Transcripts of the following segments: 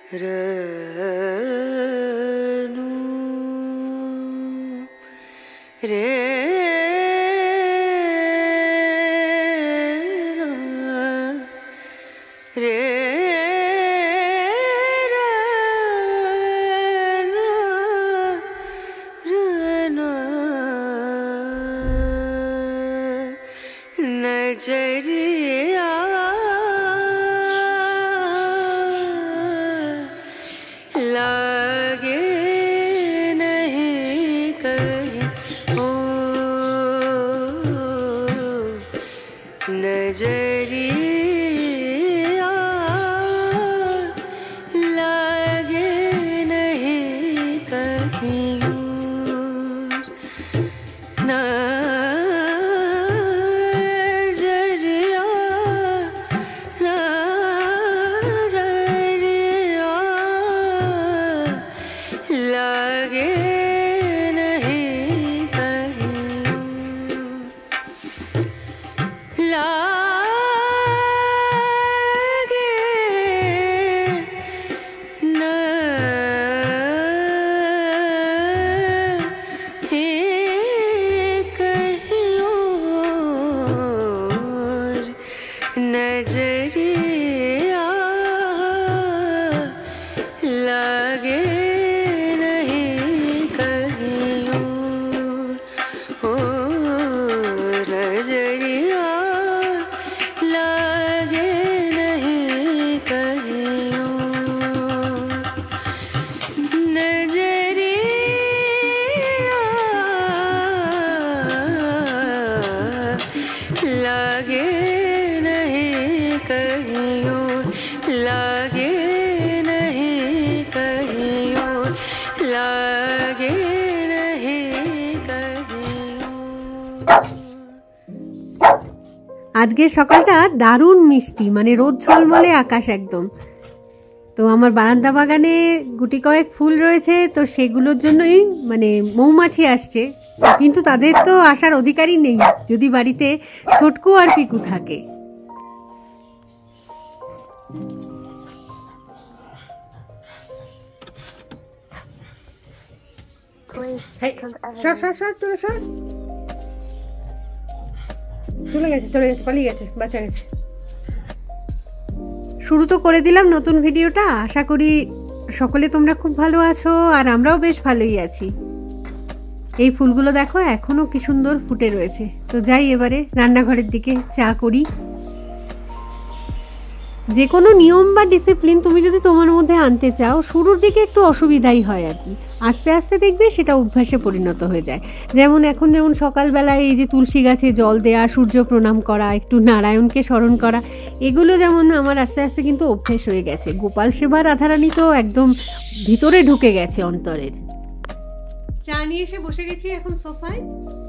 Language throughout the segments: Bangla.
Renu re re नजरिया लागे नहीं कहीं ओ नजरिया लागे नहीं कहीं नजरिया लागे नहीं कहीं ओ नजरिया लागे नहीं कहीं नजरिया लागे कहीं लागे नहीं कहीं लागे नहीं कहीं। আজকের সকালটা দারুণ মিষ্টি, মানে রোদ ঝলমলে আকাশ একদম। তো আমার বারান্দা বাগানে গুটি কয়েক ফুল রয়েছে, তো সেগুলোর জন্যই মানে মৌমাছি আসছে, কিন্তু তাদের তো আসার অধিকারই নেই যদি বাড়িতে ছোটকু আর পিকু থাকে। চলে গেছে পালিয়ে গেছে, বাঁচা গেছে। শুরু তো করে দিলাম নতুন ভিডিওটা। আশা করি সকলে তোমরা খুব ভালো আছো, আর আমরাও বেশ ভালোই আছি। এই ফুলগুলো দেখো এখনো কি সুন্দর ফুটে রয়েছে। তো যাই এবারে রান্নাঘরের দিকে, চা করি। যে কোনো নিয়ম বা ডিসিপ্লিন তুমি যদি তোমার মধ্যে আনতে চাও, শুরুর দিকে একটু অসুবিধাই হয় আর কি, আস্তে আস্তে দেখবে সেটা অভ্যাসে পরিণত হয়ে যায়। যেমন এখন যেমন সকালবেলায় এই যে তুলসী গাছে জল দেয়া, সূর্য প্রণাম করা, একটু নারায়ণকে স্মরণ করা, এগুলো যেমন আমার আস্তে আস্তে কিন্তু অভ্যেস হয়ে গেছে। গোপাল সেবা রাধারানী তো একদম ভিতরে ঢুকে গেছে অন্তরের। চা নিয়ে এসে বসে গেছি এখন সোফায়।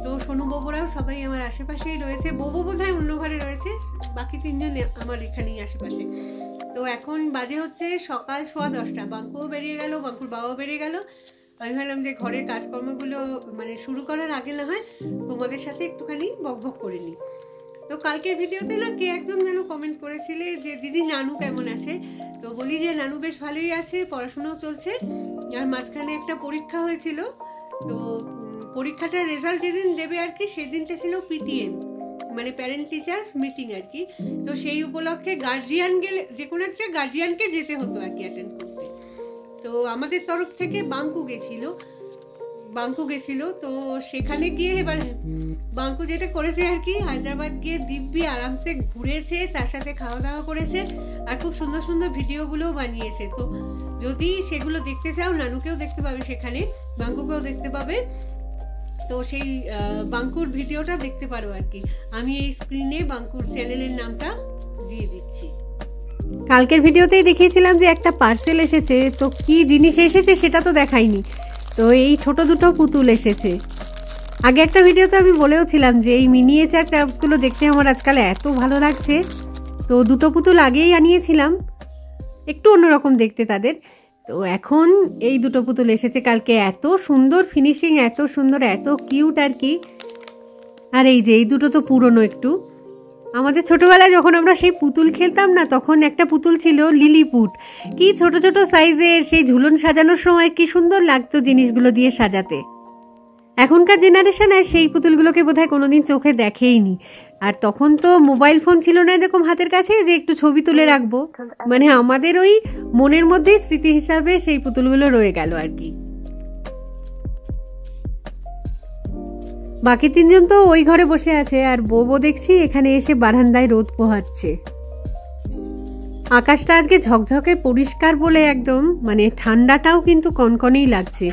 তো সোনু বাবুরাও সবাই আমার আশেপাশেই রয়েছে। বউ বোধহয় অন্য ঘরে রয়েছে, বাকি তিনজন আমার এখানেই আশেপাশে। তো এখন বাজে হচ্ছে সকাল 10:15। বাঙ্কুও বেরিয়ে গেল, বাঙ্কুর বাবাও বেরিয়ে গেল। আমি ভাবলাম যে ঘরের কাজকর্মগুলো মানে শুরু করার আগে না হয় তোমাদের সাথে একটুখানি বকবক করে নিই। তো কালকের ভিডিওতে না কে একজন যেন কমেন্ট করেছিলে যে দিদি নানু কেমন আছে। তো বলি যে নানু বেশ ভালোই আছে, পড়াশোনাও চলছে, আর মাঝখানে একটা পরীক্ষা হয়েছিল। তো পরীক্ষাটার রেজাল্ট যেদিন দেবে আর কি, সেদিনটা ছিল পিটিএম, মানে প্যারেন্ট টিচার্স মিটিং আর কি। তো সেই উপলক্ষে গার্জিয়ান গেলে, যে কোনো একটা গার্জিয়ানকে যেতে হতো আর কি অ্যাটেন্ড করতে। তো আমাদের তরফ থেকে বাঙ্কু গেছিল। তো সেখানে গিয়ে এবার বাঙ্কু যেটা করেছে আর কি, হায়দ্রাবাদ গিয়ে দিব্যি আরামসে ঘুরেছে, তার সাথে খাওয়া দাওয়া করেছে, আর খুব সুন্দর সুন্দর ভিডিওগুলোও বানিয়েছে। তো যদি সেগুলো দেখতে চাও, নানুকেও দেখতে পাবে সেখানে, বাঙ্কুকেও দেখতে পাবে। তো সেই বাঙ্কুর ভিডিওটা দেখতে পারো আর কি। আমি এই স্ক্রিনে বাঙ্কুর চ্যানেলের নামটা দিয়ে দিচ্ছি। কালকের ভিডিওতেই দেখিয়েছিলাম যে একটা পার্সেল এসেছে, তো কি জিনিস এসেছে সেটা তো দেখাইনি। তো এই ছোট দুটো পুতুল এসেছে। আগে একটা ভিডিওতে আমি বলেও ছিলাম যে এই মিনিয়েচার ক্রাফটসগুলো দেখতে আমার আজকাল এত ভালো লাগছে। তো দুটো পুতুল আগেই আনিয়েছিলাম, একটু অন্যরকম দেখতে তাদের। তো এখন এই দুটো পুতুল এসেছে কালকে, এত সুন্দর ফিনিশিং, এত সুন্দর, এত কিউট আর কি। আর এই যে এই দুটো তো পুরনো একটু, আমাদের ছোটবেলায় যখন আমরা সেই পুতুল খেলতাম না, তখন একটা পুতুল ছিল লিলিপুট। কি ছোট ছোট সাইজের, সেই ঝুলন সাজানোর সময় কি সুন্দর লাগতো জিনিসগুলো দিয়ে সাজাতে। এখনকার জেনারেশনে সেই পুতুলগুলোকে বোধহয় কোনোদিন চোখে দেখেইনি। আর তখন তো মোবাইল ফোন ছিল না এরকম হাতের কাছে যে একটু ছবি তুলে রাখবো, মানে আমাদের ওই মনের মধ্যেই স্মৃতি হিসাবে সেই পুতুলগুলো রয়ে গেল আর কি। বাকি তিনজন তো ওই ঘরে বসে আছে, আর বউ দেখছি এখানে এসে বারান্দায় রোদ পোহাচ্ছে। আকাশটা আজকে ঝকঝকে পরিষ্কার বলে একদম মানে ঠান্ডাটাও কিন্তু কনকনেই লাগছে।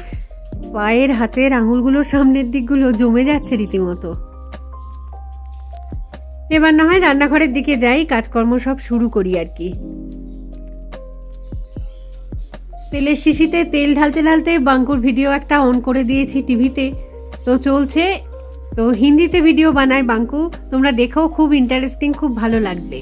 পায়ের হাতের আঙুলগুলোর সামনের দিকগুলো জমে যাচ্ছে রীতিমতো। এবার না হয় রান্নাঘরের দিকে যাই, কাজকর্ম সব শুরু করি আর কি। তেলের শিশিতে তেল ঢালতে ঢালতে বাঙ্কুর ভিডিও একটা অন করে দিয়েছি টিভিতে, তো চলছে। তো হিন্দিতে ভিডিও বানায় বাঙ্কু, তোমরা দেখো, খুব ইন্টারেস্টিং, খুব ভালো লাগবে।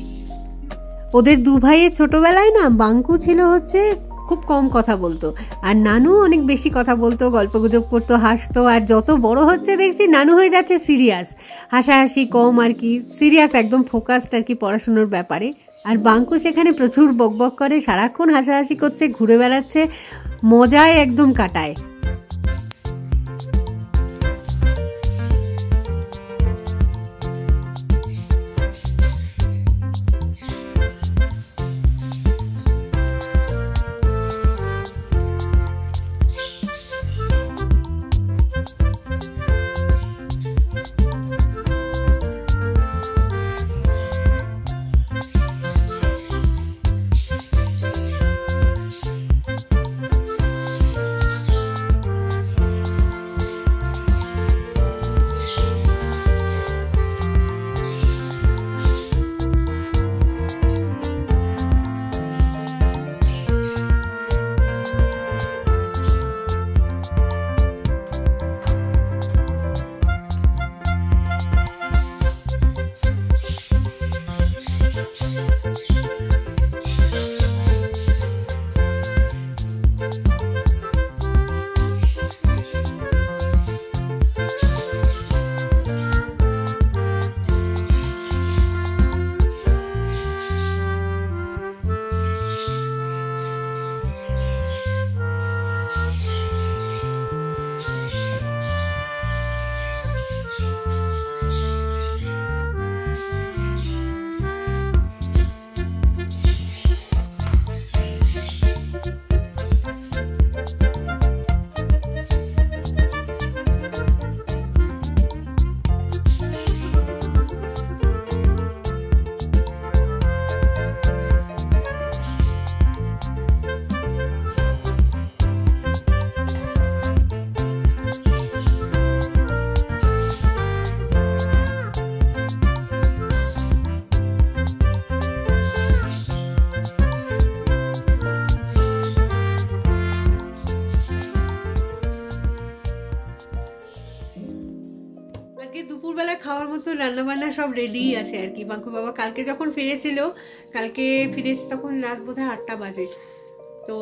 ওদের দু ভাইয়ের ছোটবেলায় না বাঙ্কু ছিল হচ্ছে খুব কম কথা বলতো, আর নানু অনেক বেশি কথা বলতো, গল্পগুজব করতো, হাসতো। আর যত বড় হচ্ছে দেখছি নানু হয়ে যাচ্ছে সিরিয়াস, হাসাহাসি কম আর কি, সিরিয়াস একদম ফোকাসড আর কি পড়াশুনোর ব্যাপারে। আর বাঙ্কু সেখানে প্রচুর বকবক করে, সারাক্ষণ হাসাহাসি করছে, ঘুরে বেড়াচ্ছে, মজায় একদম কাটায়। দুপুরবেলা খাওয়ার মতো রান্নাবান্না সব রেডি আছে আর কি। বাঙ্কু বাবা কালকে যখন ফিরেছিল, কালকে ফিরেছে তখন রাত বোধহয় 8টা বাজে, তো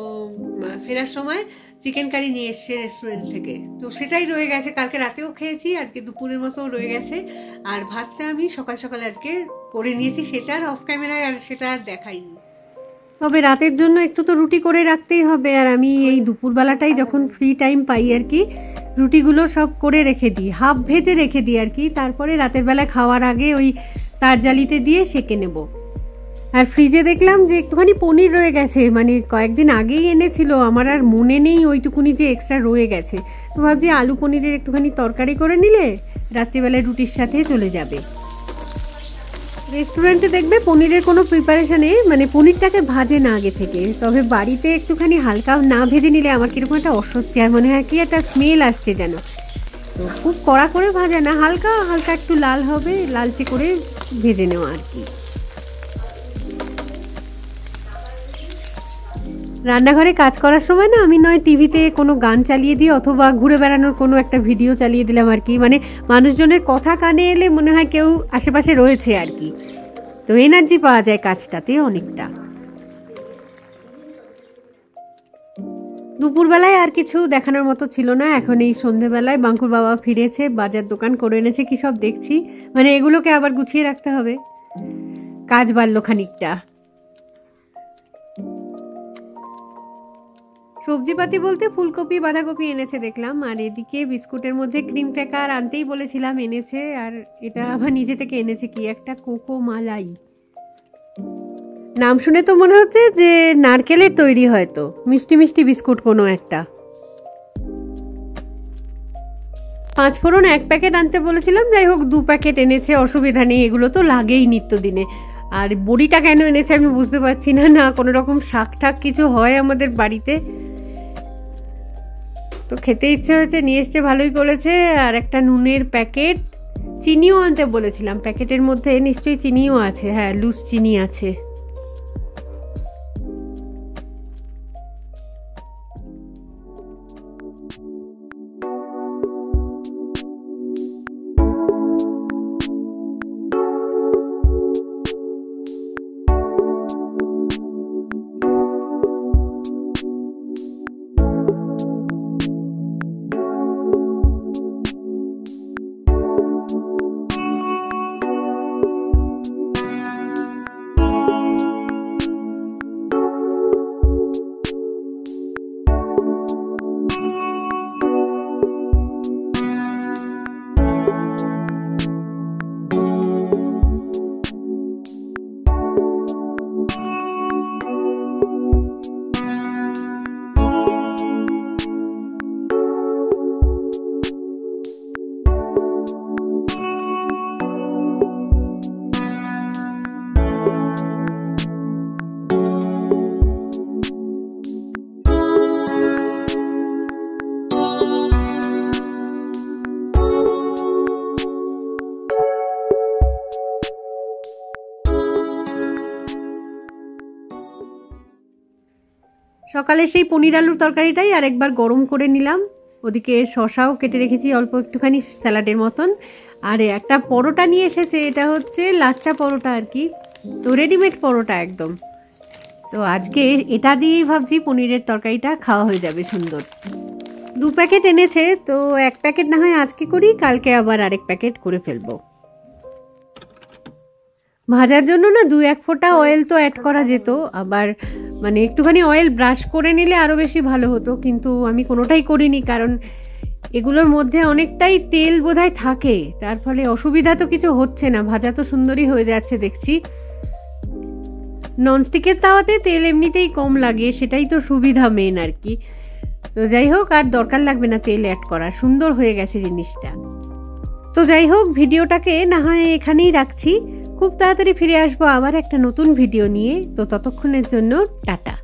ফেরার সময় চিকেন কারি নিয়ে এসছে রেস্টুরেন্ট থেকে, তো সেটাই রয়ে গেছে। কালকে রাতেও খেয়েছি, আজকে দুপুরের মতো রয়ে গেছে। আর ভাতটা আমি সকাল সকাল আজকে করে নিয়েছি, সেটা আর অফ ক্যামেরায় আর সেটা আর দেখাইনি। তবে রাতের জন্য একটু তো রুটি করে রাখতেই হবে, আর আমি এই দুপুরবেলাটাই যখন ফ্রি টাইম পাই আর কি, রুটিগুলো সব করে রেখে দিই, হাফ ভেজে রেখে দিই আর কি। তারপরে রাতের বেলা খাওয়ার আগে ওই তার জালিতে দিয়ে সেঁকে নেব। আর ফ্রিজে দেখলাম যে একটুখানি পনির রয়ে গেছে, মানে কয়েকদিন আগেই এনেছিল, আমার আর মনে নেই ওইটুকুনি যে এক্সট্রা রয়ে গেছে। তো ভাবছি আলু পনিরের একটুখানি তরকারি করে নিলে রাত্রিবেলায় রুটির সাথে চলে যাবে। রেস্টুরেন্টে দেখবে পনিরের কোনো প্রিপারেশানে মানে পনিরটাকে ভাজে না আগে থেকে, তবে বাড়িতে একটুখানি হালকা না ভেজে নিলে আমার কীরকম একটা অস্বস্তি আর মনে হয় কি একটা স্মেল আসছে যেন। তো খুব কড়া করে ভাজে না, হালকা হালকা একটু লাল হবে, লালচে করে ভেজে নেওয়া আর কি। রান্নাঘরে কাজ করার সময় না আমি নয় টিভিতে কোনো গান চালিয়ে দিই, অথবা ঘুরে বেড়ানোর কোনো একটা ভিডিও চালিয়ে দিলাম আর কি। মানে মানুষজনের কথা কানে এলে মনে হয় কেউ আশেপাশে রয়েছে আর কি, তো এনার্জি পাওয়া যায় কাজটাতে অনেকটা। দুপুরবেলায় আর কিছু দেখানোর মতো ছিল না। এখন এই সন্ধেবেলায় বাঙ্কুর বাবা ফিরেছে, বাজার দোকান করে এনেছে, কি সব দেখছি, মানে এগুলোকে আবার গুছিয়ে রাখতে হবে। কাজ বাড়লো খানিকটা। সবজিপাতি বলতে ফুলকপি বাঁধাকপি এনেছে দেখলাম, আর এদিকে বিস্কুটের মধ্যে ক্রিম ক্র্যাকার আনতেই বলেছিলাম, এনেছে। আর এটা আবার নিজে থেকে এনেছে কি একটা কোকো মালাই, নাম শুনে তো মনে হচ্ছে যে নারকেলের তৈরি, হয়তো মিষ্টি মিষ্টি বিস্কুট কোনো একটা। 5 ফোড়ন 1 প্যাকেট আনতে বলেছিলাম, যাই হোক 2 প্যাকেট এনেছে, অসুবিধা নেই, এগুলো তো লাগেই নিত্যদিনে। আর বড়িটা কেন এনেছে আমি বুঝতে পারছি না, না কোনো রকম শাক ঠাক কিছু হয় আমাদের বাড়িতে, তো খেতে ইচ্ছে হয়েছে, নিয়ে এসছে, ভালোই করেছে। আর একটা নুনের প্যাকেট, চিনিও আনতে বলেছিলাম, প্যাকেটের মধ্যে নিশ্চয়ই চিনিও আছে, হ্যাঁ লুজ চিনি আছে। সকালে সেই পনির আলুর তরকারিটাই আর একবার গরম করে নিলাম, ওদিকে শশাও কেটে রেখেছি অল্প একটুখানি স্যালাডের মতন। আর একটা পরোটা নিয়ে এসেছে, এটা হচ্ছে লাচ্চা পরোটা আর কি, তো রেডিমেড পরোটা একদম। তো আজকে এটা দিয়েই ভাবছি পনিরের তরকারিটা খাওয়া হয়ে যাবে সুন্দর। 2 প্যাকেট এনেছে, তো 1 প্যাকেট না হয় আজকে করি, কালকে আবার আরেক প্যাকেট করে ফেলবো। ভাজার জন্য না 2-1 ফোঁটা অয়েল তো অ্যাড করা যেত, আবার মানে একটুখানি অয়েল ব্রাশ করে নিলে আরও বেশি ভালো হতো, কিন্তু আমি কোনোটাই করিনি, কারণ এগুলোর মধ্যে অনেকটাই তেল বোধহয় থাকে, তার ফলে অসুবিধা তো কিছু হচ্ছে না, ভাজা তো সুন্দরই হয়ে যাচ্ছে দেখছি। ননস্টিকের তাওয়াতে তেল এমনিতেই কম লাগে, সেটাই তো সুবিধা মেন আর কি। তো যাই হোক, আর দরকার লাগবে না তেল অ্যাড করা, সুন্দর হয়ে গেছে জিনিসটা। তো যাই হোক, ভিডিওটাকে না হয় এখানেই রাখছি, খুব তাড়াতাড়ি ফিরে আসবো আবার একটা নতুন ভিডিও নিয়ে। তো ততক্ষণের জন্য টাটা।